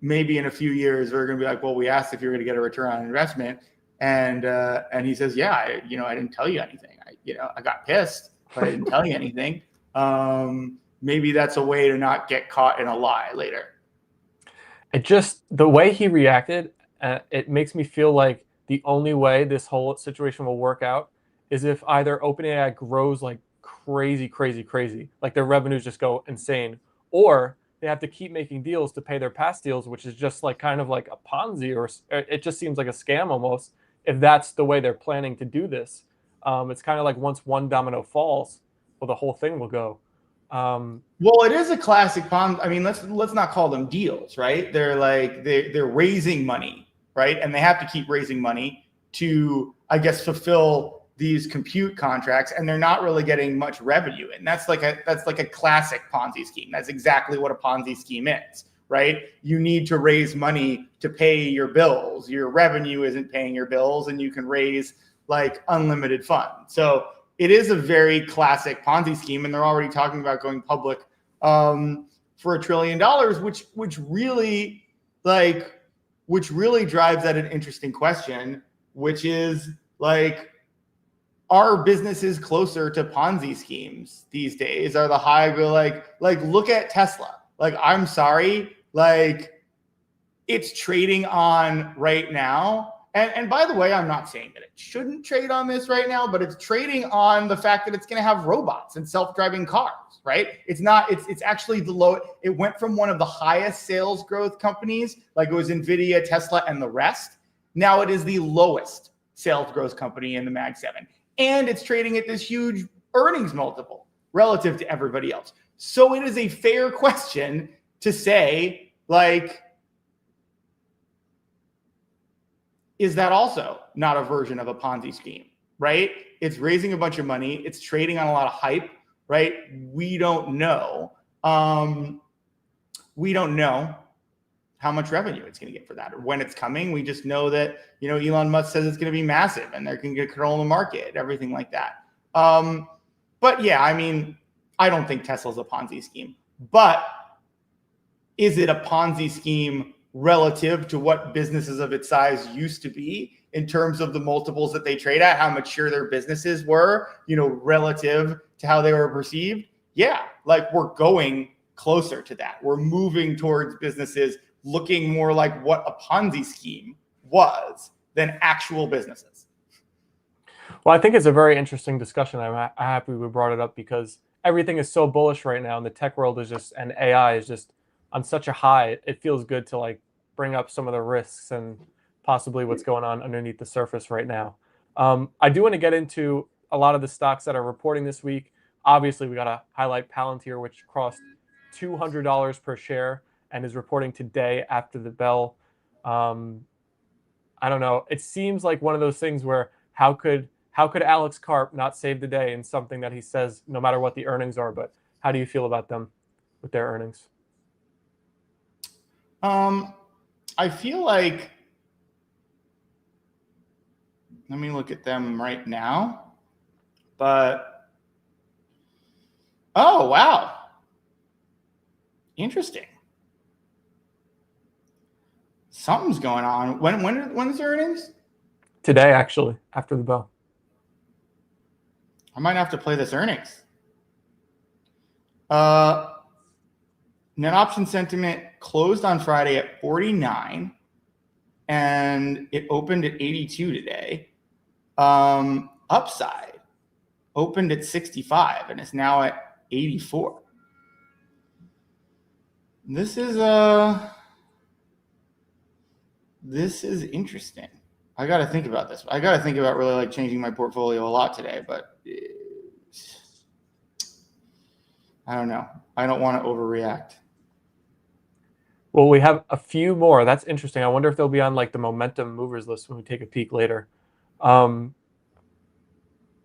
maybe in a few years we're going to be like, well, we asked if you're going to get a return on investment, and he says, yeah, I didn't tell you anything. I got pissed, but I didn't tell you anything. Maybe that's a way to not get caught in a lie later. The way he reacted, it makes me feel like the only way this whole situation will work out is if either OpenAI grows like crazy, crazy, crazy, like their revenues just go insane, or they have to keep making deals to pay their past deals, which is just like kind of like a Ponzi, or it just seems like a scam almost. If that's the way they're planning to do this, it's kind of like once one domino falls, well, the whole thing will go. Well, it is a classic Ponzi. I mean, let's not call them deals, right? They're raising money, right? And they have to keep raising money to, I guess, fulfill these compute contracts, and they're not really getting much revenue. And that's like a classic Ponzi scheme. That's exactly what a Ponzi scheme is, right? You need to raise money to pay your bills. Your revenue isn't paying your bills, and you can raise like unlimited funds. So it is a very classic Ponzi scheme, and they're already talking about going public for $1 trillion, which really drives at an interesting question, which is like, are businesses closer to Ponzi schemes these days? Are the high like look at Tesla? Like, I'm sorry, like it's trading on right now. And by the way, I'm not saying that it shouldn't trade on this right now, but it's trading on the fact that it's going to have robots and self-driving cars, right? It's actually the low. It went from one of the highest sales growth companies, like it was Nvidia, Tesla, and the rest. Now it is the lowest sales growth company in the Mag 7. And it's trading at this huge earnings multiple relative to everybody else. So it is a fair question to say, like, is that also not a version of a Ponzi scheme, right? It's raising a bunch of money. It's trading on a lot of hype, right? We don't know. We don't know how much revenue it's going to get for that or when it's coming. We just know that, Elon Musk says it's going to be massive and they're going to control the market, everything like that. But yeah, I mean, I don't think Tesla's a Ponzi scheme, but is it a Ponzi scheme relative to what businesses of its size used to be in terms of the multiples that they trade at, how mature their businesses were, relative to how they were perceived? Yeah, like we're going closer to that. We're moving towards businesses looking more like what a Ponzi scheme was than actual businesses. Well, I think it's a very interesting discussion. I'm happy we brought it up because everything is so bullish right now, and the tech world and AI is just on such a high. It feels good to like bring up some of the risks and possibly what's going on underneath the surface right now. I do want to get into a lot of the stocks that are reporting this week. Obviously, we got to highlight Palantir, which crossed $200 per share and is reporting today after the bell. I don't know. It seems like one of those things where how could Alex Karp not save the day in something that he says no matter what the earnings are? But how do you feel about them with their earnings? I feel like, let me look at them right now, but oh wow, interesting. Something's going on. When is their earnings? Today, actually, after the bell. I might have to play this earnings. Net option sentiment closed on Friday at 49, and it opened at 82 today. Upside opened at 65 and is now at 84. This is interesting. I got to think about this. I got to think about really like changing my portfolio a lot today, but I don't know. I don't want to overreact. Well, we have a few more. That's interesting. I wonder if they'll be on like the momentum movers list when we take a peek later. Oh,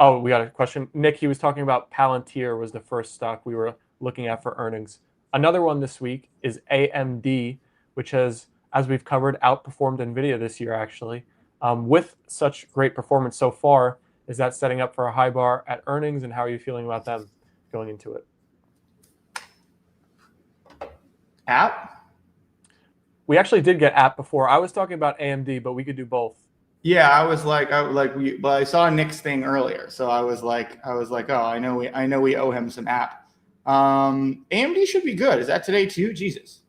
we got a question. Nick, he was talking about Palantir was the first stock we were looking at for earnings. Another one this week is AMD, which has, as we've covered, outperformed NVIDIA this year, actually. With such great performance so far, is that setting up for a high bar at earnings, and how are you feeling about them going into it? App? We actually did get app before. I was talking about AMD, but we could do both. Yeah, but I saw Nick's thing earlier, so I was like, oh, I know we owe him some app. AMD should be good. Is that today too? Jesus.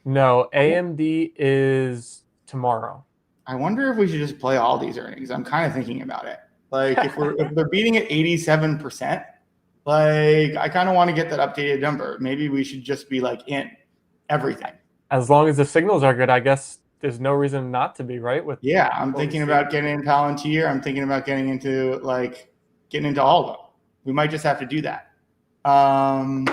No, AMD is tomorrow. I wonder if we should just play all these earnings. I'm kind of thinking about it. Like if they're beating at 87%, like I kind of want to get that updated number. Maybe we should just be like in everything. As long as the signals are good, I guess there's no reason not to be, right? With Yeah, I'm what we thinking see. about getting in Palantir. I'm thinking about getting into all of them. We might just have to do that. Um,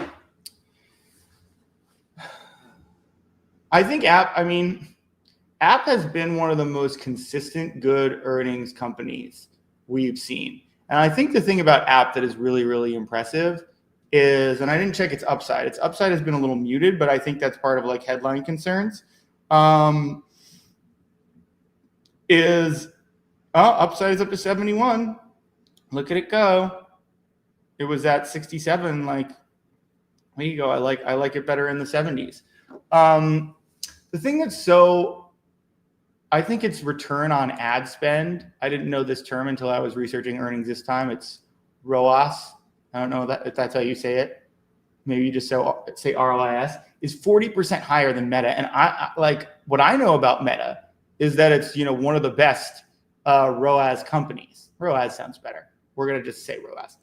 I think App has been one of the most consistent good earnings companies we've seen. And I think the thing about App that is really, really impressive is, and I didn't check its upside. Its upside has been a little muted, but I think that's part of like headline concerns. Um, is upside is up to 71. Look at it go. It was at 67. Like, there you go. I like it better in the 70s. The thing that's so I think it's return on ad spend. I didn't know this term until I was researching earnings this time. It's ROAS. I don't know if that's how you say it. Maybe you just say ROIS is 40% higher than Meta. And I like what I know about Meta is that it's one of the best ROAS companies. ROAS sounds better. We're gonna just say ROAS.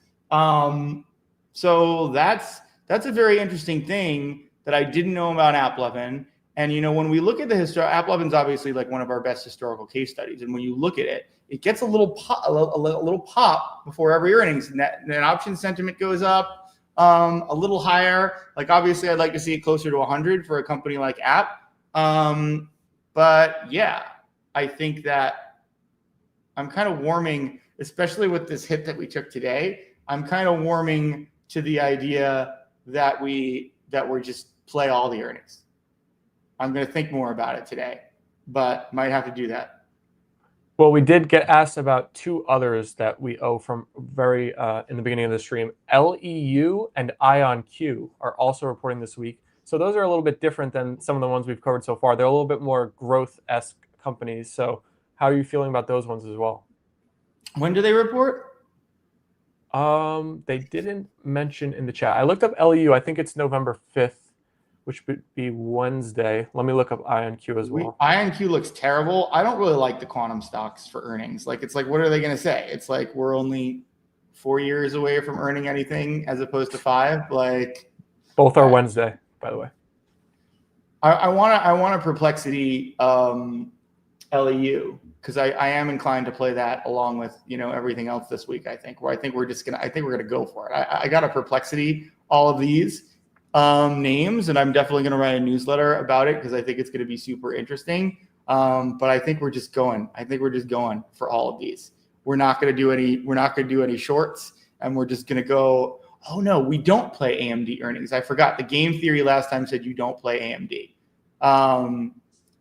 So that's a very interesting thing that I didn't know about AppLovin. And when we look at the history, AppLovin's obviously like one of our best historical case studies. And when you look at it, it gets a little pop before every earnings. Net option sentiment goes up a little higher. Like obviously, I'd like to see it closer to 100 for a company like App. But yeah, I think that I'm kind of warming, especially with this hit that we took today. I'm kind of warming to the idea that we're just play all the earnings. I'm going to think more about it today, but might have to do that. Well, we did get asked about two others that we owe from very in the beginning of the stream. LEU and IonQ are also reporting this week. So those are a little bit different than some of the ones we've covered so far. They're a little bit more growth-esque companies. So how are you feeling about those ones as well? When do they report? They didn't mention in the chat. I looked up LEU. I think it's November 5th, which would be Wednesday. Let me look up IonQ as well. IonQ looks terrible. I don't really like the quantum stocks for earnings. Like, it's like, what are they going to say? It's like we're only 4 years away from earning anything as opposed to 5. Like, both are Wednesday, by the way. I want a Perplexity LEU because I am inclined to play that along with everything else this week. I think we're gonna go for it. I got a Perplexity all of these names, and I'm definitely gonna write a newsletter about it because I think it's gonna be super interesting. But I think we're just going. I think we're just going for all of these. We're not gonna do any shorts, and we're just gonna go. Oh no, we don't play AMD earnings. I forgot. The game theory last time said you don't play AMD.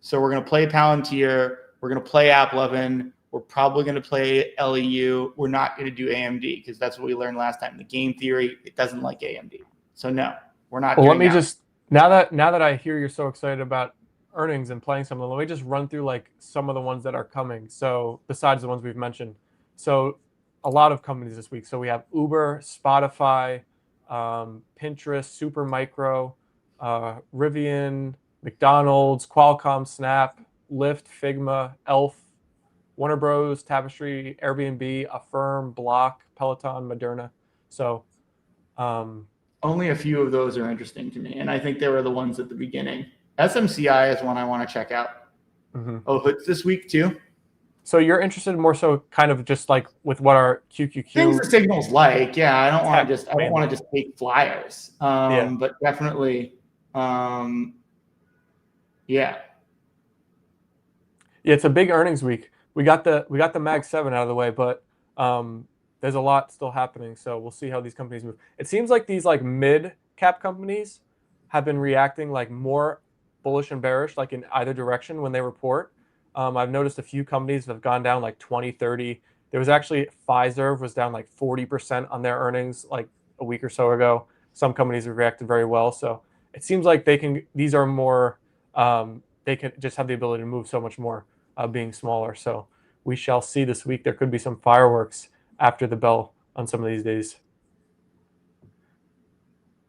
So we're going to play Palantir. We're going to play AppLovin. We're probably going to play LEU. We're not going to do AMD because that's what we learned last time. The game theory, it doesn't like AMD. So no, we're not Well, doing let me that. just now that I hear you're so excited about earnings and playing some of them, let me just run through like some of the ones that are coming. So besides the ones we've mentioned, so a lot of companies this week. So we have Uber, Spotify, Pinterest, Supermicro, Rivian, McDonald's, Qualcomm, Snap, Lyft, Figma, Elf, Warner Bros, Tapestry, Airbnb, Affirm, Block, Peloton, Moderna. So only a few of those are interesting to me, and I think they were the ones at the beginning. SMCI is one I want to check out. Mm-hmm. Oh, Hood's this week too. So you're interested more so kind of just like with what our QQQ things the signals like. Yeah, I don't want to just take flyers. But definitely yeah. Yeah, it's a big earnings week. We got the Mag 7 out of the way, but there's a lot still happening. So we'll see how these companies move. It seems like these like mid cap companies have been reacting like more bullish and bearish, like in either direction when they report. I've noticed a few companies have gone down like 20, 30. There was actually Pfizer was down like 40% on their earnings like a week or so ago. Some companies have reacted very well. So it seems like these are more, they can just have the ability to move so much more being smaller. So we shall see this week. There could be some fireworks after the bell on some of these days.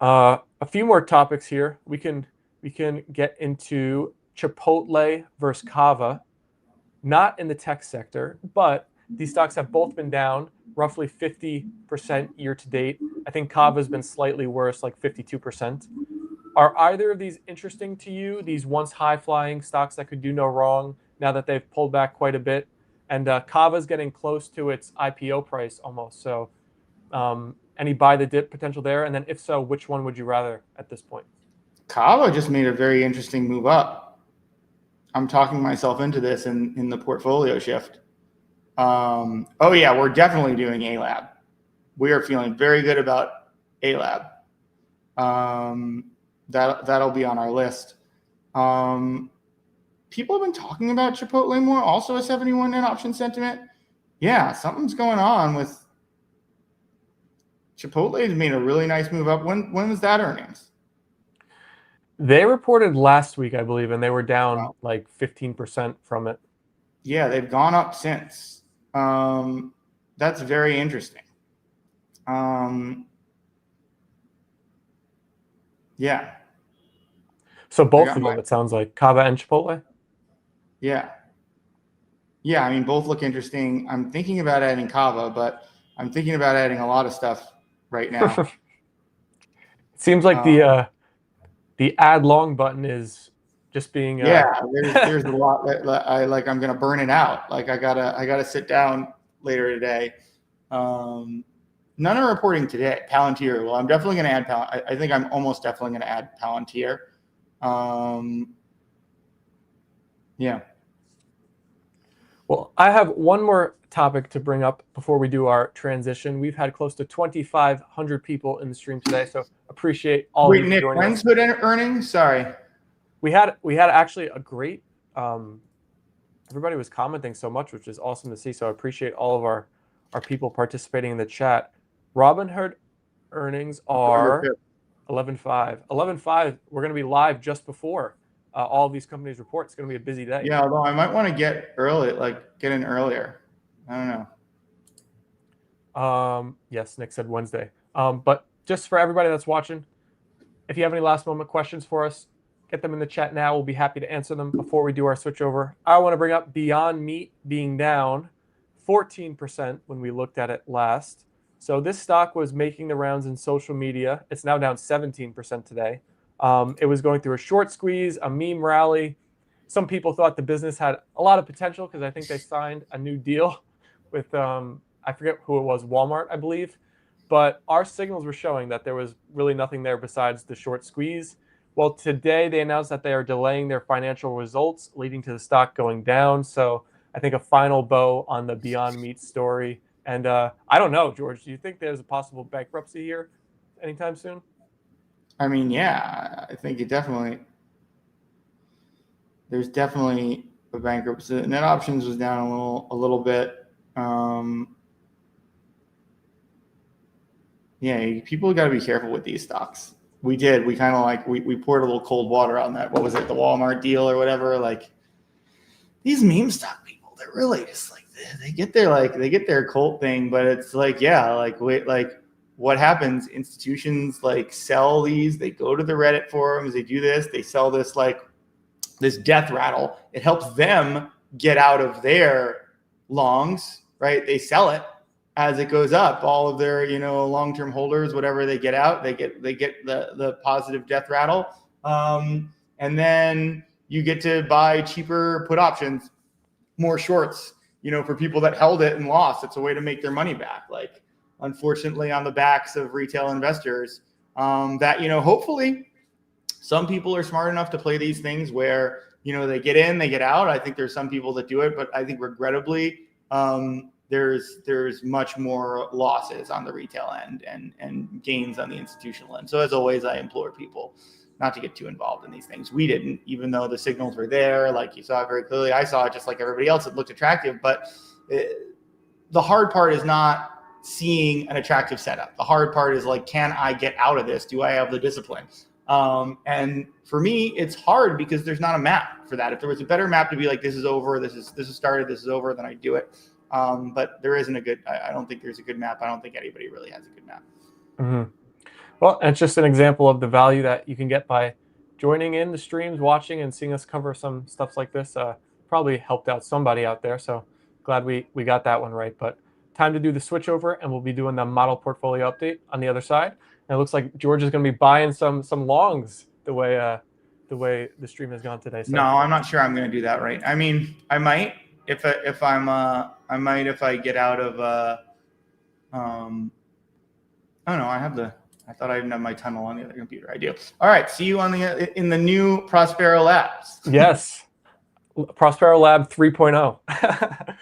A few more topics here. We can get into Chipotle versus Kava, not in the tech sector, but these stocks have both been down roughly 50% year to date. I think Kava has been slightly worse, like 52%. Are either of these interesting to you? These once high flying stocks that could do no wrong now that they've pulled back quite a bit, and Kava is getting close to its IPO price almost. So, any buy the dip potential there? And then, if so, which one would you rather at this point? Kava just made a very interesting move up. I'm talking myself into this in the portfolio shift. Oh yeah, we're definitely doing ALAB. We are feeling very good about ALAB. That'll be on our list. People have been talking about Chipotle more. Also a 71 net option sentiment. Yeah, something's going on with Chipotle. Has made a really nice move up. When was that earnings? They reported last week, I believe, and they were down Wow. like 15% from it. Yeah, they've gone up since. That's very interesting. Yeah. So I both got of my them, it sounds like Kava and Chipotle. yeah. Yeah, I mean both look interesting. I'm thinking about adding Kava, but I'm thinking about adding a lot of stuff right now. It seems like Um, the add long button is just being yeah, there's a lot that I like. I'm gonna burn it out. Like I gotta sit down later today. None are reporting today. Palantir. Well, I'm definitely gonna add I think I'm almost definitely gonna add Palantir. Yeah. Well, I have one more topic to bring up before we do our transition. We've had close to 2,500 people in the stream today, so appreciate all of Wait, you for Nick, joining when's us. good earnings? Sorry. We had actually a great. Everybody was commenting so much, which is awesome to see. So I appreciate all of our people participating in the chat. Robinhood earnings November are 5th. 11.5. 11.5. We're going to be live just before all of these companies report. It's going to be a busy day. Yeah, although I might want to get early, like get in earlier. I don't know. Yes, Nick said Wednesday. But just for everybody that's watching, if you have any last moment questions for us, get them in the chat now. We'll be happy to answer them before we do our switch over. I want to bring up Beyond Meat being down 14% when we looked at it last. So this stock was making the rounds in social media. It's now down 17% today. It was going through a short squeeze, a meme rally. Some people thought the business had a lot of potential because I think they signed a new deal with, I forget who it was, Walmart, I believe. But our signals were showing that there was really nothing there besides the short squeeze. Well, today they announced that they are delaying their financial results, leading to the stock going down. So I think a final bow on the Beyond Meat story. And I don't know, George, do you think there's a possible bankruptcy here anytime soon? I mean, yeah, I think there's definitely a bankruptcy. Net options was down a little bit. Yeah, people got to be careful with these stocks. We did. We kind of like we poured a little cold water on that. What was it, the Walmart deal or whatever? Like these meme stock people, they're really just like they get their cult thing, but it's like what happens? Institutions like sell these. They go to the Reddit forums. They do this. They sell this death rattle. It helps them get out of their longs, right? They sell it as it goes up. All of their, long-term holders, whatever they get out, they get the positive death rattle. And then you get to buy cheaper put options, more shorts, for people that held it and lost. It's a way to make their money back. Like, unfortunately, on the backs of retail investors, that, hopefully some people are smart enough to play these things where, they get in, they get out. I think there's some people that do it, but I think regrettably, there's much more losses on the retail end and gains on the institutional end. So as always, I implore people not to get too involved in these things. We didn't, even though the signals were there, like you saw it very clearly. I saw it just like everybody else. It looked attractive, but the hard part is not seeing an attractive setup. The hard part is like, can I get out of this? Do I have the discipline? And for me, it's hard because there's not a map for that. If there was a better map to be like, this is over, this is started, this is over, then I do it. But there isn't a good. I don't think there's a good map. I don't think anybody really has a good map. Mm-hmm. Well, it's just an example of the value that you can get by joining in the streams, watching, and seeing us cover some stuff like this. Probably helped out somebody out there. So glad we got that one right. But time to do the switch over, and we'll be doing the model portfolio update on the other side. And it looks like George is going to be buying some longs the way the stream has gone today. So No, I'm not sure I'm going to do that right. I mean, I might if I get out of oh no, I thought I didn't have my tunnel on the other computer. I do. All right, see you in the new Prospero Labs. yes, Prospero Lab 3.0.